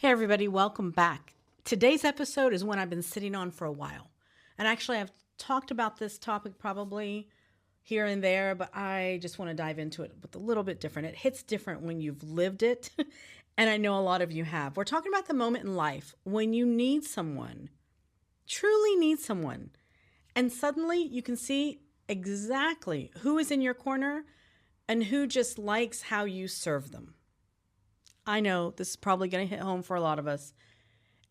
Hey, everybody, welcome back. Today's episode is one I've been sitting on for a while. And actually, I've talked about this topic probably here and there, but I just want to dive into it with a little bit different. It hits different when you've lived it. And I know a lot of you have. We're talking about the moment in life when you need someone, truly need someone. And suddenly you can see exactly who is in your corner and who just likes how you serve them. I know this is probably going to hit home for a lot of us.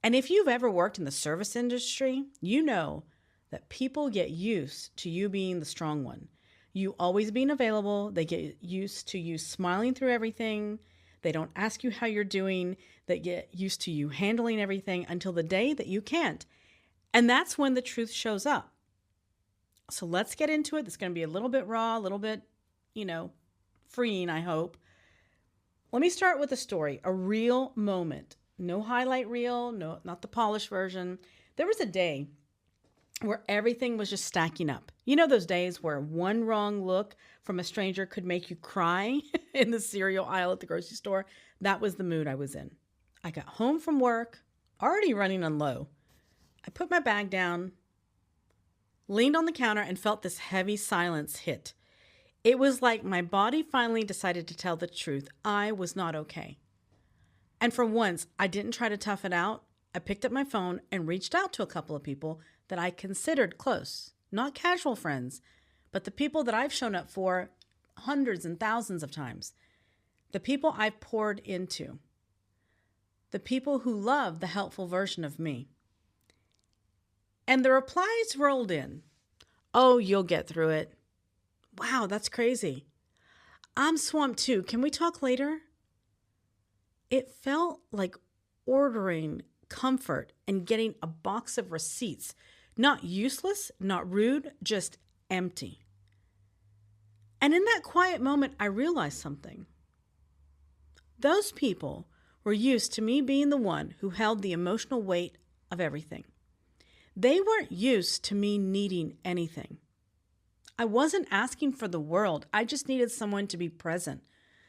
And if you've ever worked in the service industry, you know that people get used to you being the strong one. You always being available. They get used to you smiling through everything. They don't ask you how you're doing. They get used to you handling everything until the day that you can't. And that's when the truth shows up. So let's get into it. It's going to be a little bit raw, a little bit, freeing, I hope. Let me start with a story, a real moment. No highlight reel, no, not the polished version. There was a day where everything was just stacking up. You know those days where one wrong look from a stranger could make you cry in the cereal aisle at the grocery store? That was the mood I was in. I got home from work, already running on low. I put my bag down, leaned on the counter, and felt this heavy silence hit. It was like my body finally decided to tell the truth. I was not okay. And for once, I didn't try to tough it out. I picked up my phone and reached out to a couple of people that I considered close, not casual friends, but the people that I've shown up for hundreds and thousands of times, the people I've poured into, the people who love the helpful version of me. And the replies rolled in. Oh, you'll get through it. Wow, that's crazy. I'm swamped too. Can we talk later? It felt like ordering comfort and getting a box of receipts. Not useless, not rude, just empty. And in that quiet moment, I realized something. Those people were used to me being the one who held the emotional weight of everything. They weren't used to me needing anything. I wasn't asking for the world. I just needed someone to be present,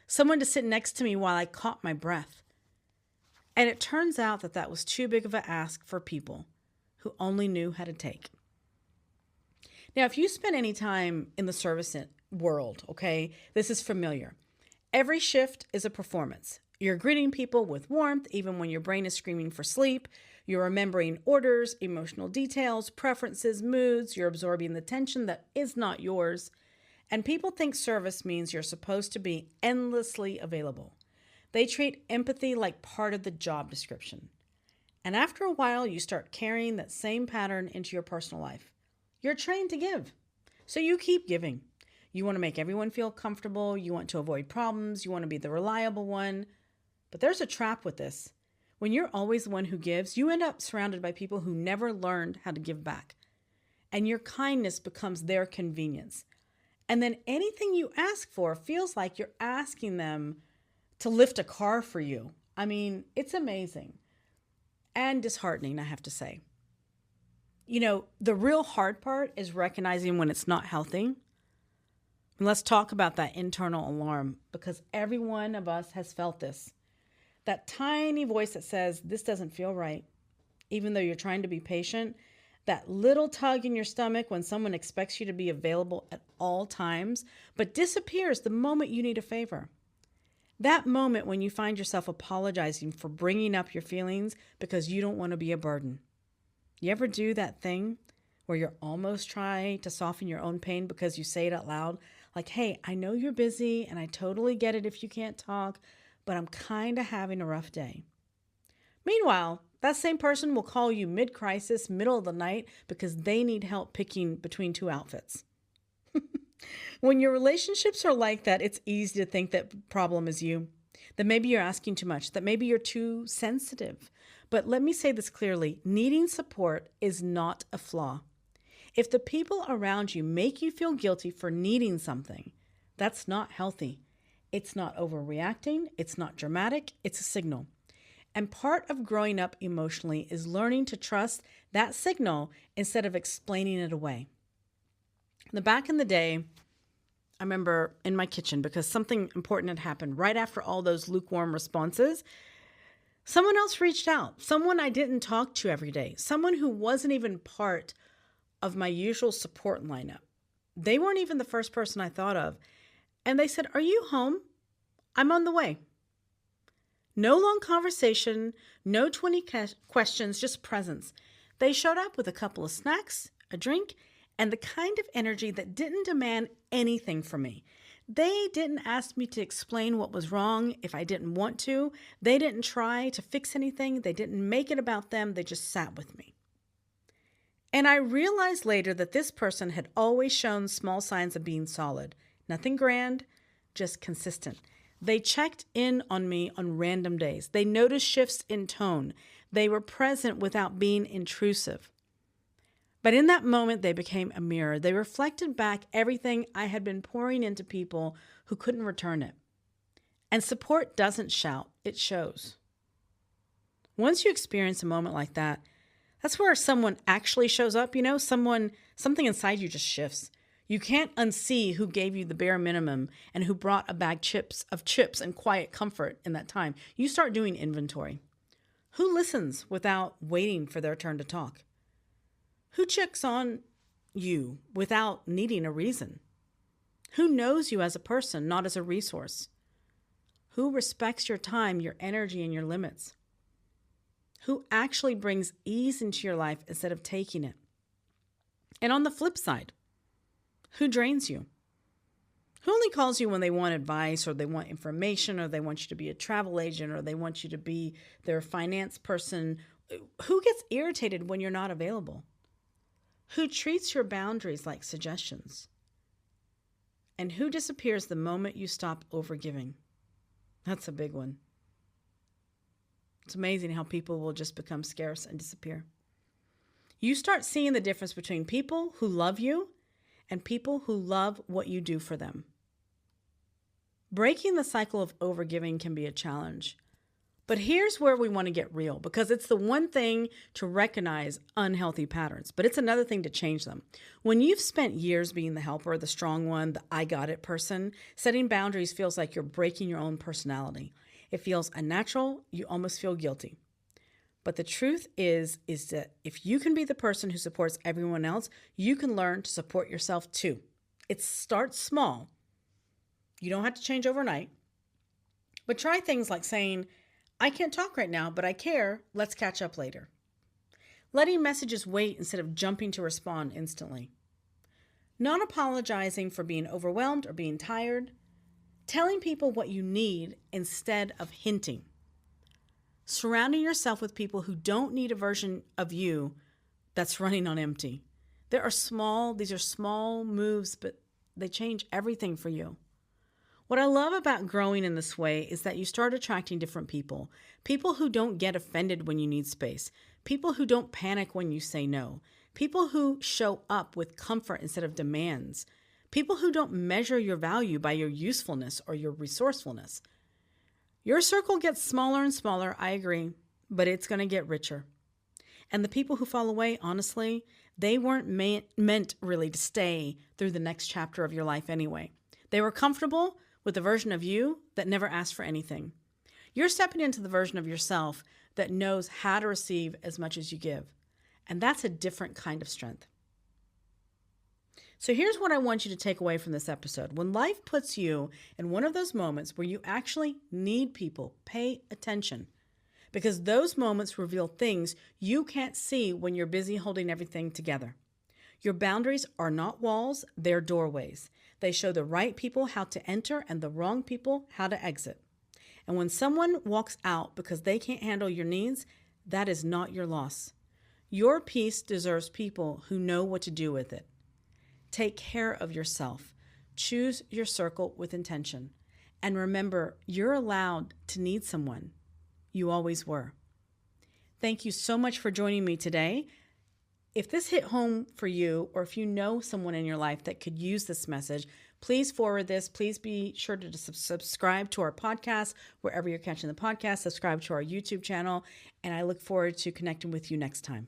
someone to sit next to me while I caught my breath. And it turns out that that was too big of an ask for people who only knew how to take. Now, if you spend any time in the service world, okay, this is familiar. Every shift is a performance. You're greeting people with warmth, even when your brain is screaming for sleep. You're remembering orders, emotional details, preferences, moods. You're absorbing the tension that is not yours. And people think service means you're supposed to be endlessly available. They treat empathy like part of the job description. And after a while, you start carrying that same pattern into your personal life. You're trained to give, so you keep giving. You want to make everyone feel comfortable. You want to avoid problems. You want to be the reliable one. But there's a trap with this. When you're always the one who gives, you end up surrounded by people who never learned how to give back. And your kindness becomes their convenience. And then anything you ask for feels like you're asking them to lift a car for you. I mean, it's amazing and disheartening, I have to say. The real hard part is recognizing when it's not healthy. And let's talk about that internal alarm, because every one of us has felt this. That tiny voice that says, this doesn't feel right, even though you're trying to be patient. That little tug in your stomach when someone expects you to be available at all times, but disappears the moment you need a favor. That moment when you find yourself apologizing for bringing up your feelings because you don't want to be a burden. You ever do that thing where you're almost trying to soften your own pain because you say it out loud? Like, hey, I know you're busy and I totally get it if you can't talk, but I'm kind of having a rough day. Meanwhile, that same person will call you mid-crisis, middle of the night, because they need help picking between two outfits. When your relationships are like that, it's easy to think that the problem is you, that maybe you're asking too much, that maybe you're too sensitive. But let me say this clearly, needing support is not a flaw. If the people around you make you feel guilty for needing something, that's not healthy. It's not overreacting. It's not dramatic. It's a signal. And part of growing up emotionally is learning to trust that signal instead of explaining it away. Back in the day, I remember in my kitchen, because something important had happened right after all those lukewarm responses. Someone else reached out, someone I didn't talk to every day, someone who wasn't even part of my usual support lineup. They weren't even the first person I thought of. And they said, "Are you home? I'm on the way." No long conversation, no 20 questions, just presence. They showed up with a couple of snacks, a drink, and the kind of energy that didn't demand anything from me. They didn't ask me to explain what was wrong if I didn't want to. They didn't try to fix anything. They didn't make it about them. They just sat with me. And I realized later that this person had always shown small signs of being solid. Nothing grand, just consistent. They checked in on me on random days. They noticed shifts in tone. They were present without being intrusive. But in that moment, they became a mirror. They reflected back everything I had been pouring into people who couldn't return it. And support doesn't shout, it shows. Once you experience a moment like that, that's where someone actually shows up, something inside you just shifts. You can't unsee who gave you the bare minimum and who brought a bag of chips and quiet comfort in that time. You start doing inventory. Who listens without waiting for their turn to talk? Who checks on you without needing a reason? Who knows you as a person, not as a resource? Who respects your time, your energy, and your limits? Who actually brings ease into your life instead of taking it? And on the flip side, who drains you? Who only calls you when they want advice or they want information or they want you to be a travel agent or they want you to be their finance person? Who gets irritated when you're not available? Who treats your boundaries like suggestions? And who disappears the moment you stop overgiving? That's a big one. It's amazing how people will just become scarce and disappear. You start seeing the difference between people who love you and people who love what you do for them. Breaking the cycle of overgiving can be a challenge. But here's where we want to get real, because it's the one thing to recognize unhealthy patterns, but it's another thing to change them. When you've spent years being the helper, the strong one, the I got it person, setting boundaries feels like you're breaking your own personality. It feels unnatural. You almost feel guilty. But the truth is that if you can be the person who supports everyone else, you can learn to support yourself too. It starts small. You don't have to change overnight. But try things like saying, "I can't talk right now, but I care. Let's catch up later." Letting messages wait instead of jumping to respond instantly. Not apologizing for being overwhelmed or being tired. Telling people what you need instead of hinting. Surrounding yourself with people who don't need a version of you that's running on empty. These are small moves, but they change everything for you. What I love about growing in this way is that you start attracting different people. People who don't get offended when you need space. People who don't panic when you say no. People who show up with comfort instead of demands. People who don't measure your value by your usefulness or your resourcefulness. Your circle gets smaller and smaller, I agree, but it's going to get richer. And the people who fall away, honestly, they weren't meant really to stay through the next chapter of your life anyway. They were comfortable with the version of you that never asked for anything. You're stepping into the version of yourself that knows how to receive as much as you give. And that's a different kind of strength. So here's what I want you to take away from this episode. When life puts you in one of those moments where you actually need people, pay attention. Because those moments reveal things you can't see when you're busy holding everything together. Your boundaries are not walls, they're doorways. They show the right people how to enter and the wrong people how to exit. And when someone walks out because they can't handle your needs, that is not your loss. Your peace deserves people who know what to do with it. Take care of yourself. Choose your circle with intention. And remember, you're allowed to need someone. You always were. Thank you so much for joining me today. If this hit home for you, or if you know someone in your life that could use this message, please forward this. Please be sure to subscribe to our podcast, wherever you're catching the podcast. Subscribe to our YouTube channel, and I look forward to connecting with you next time.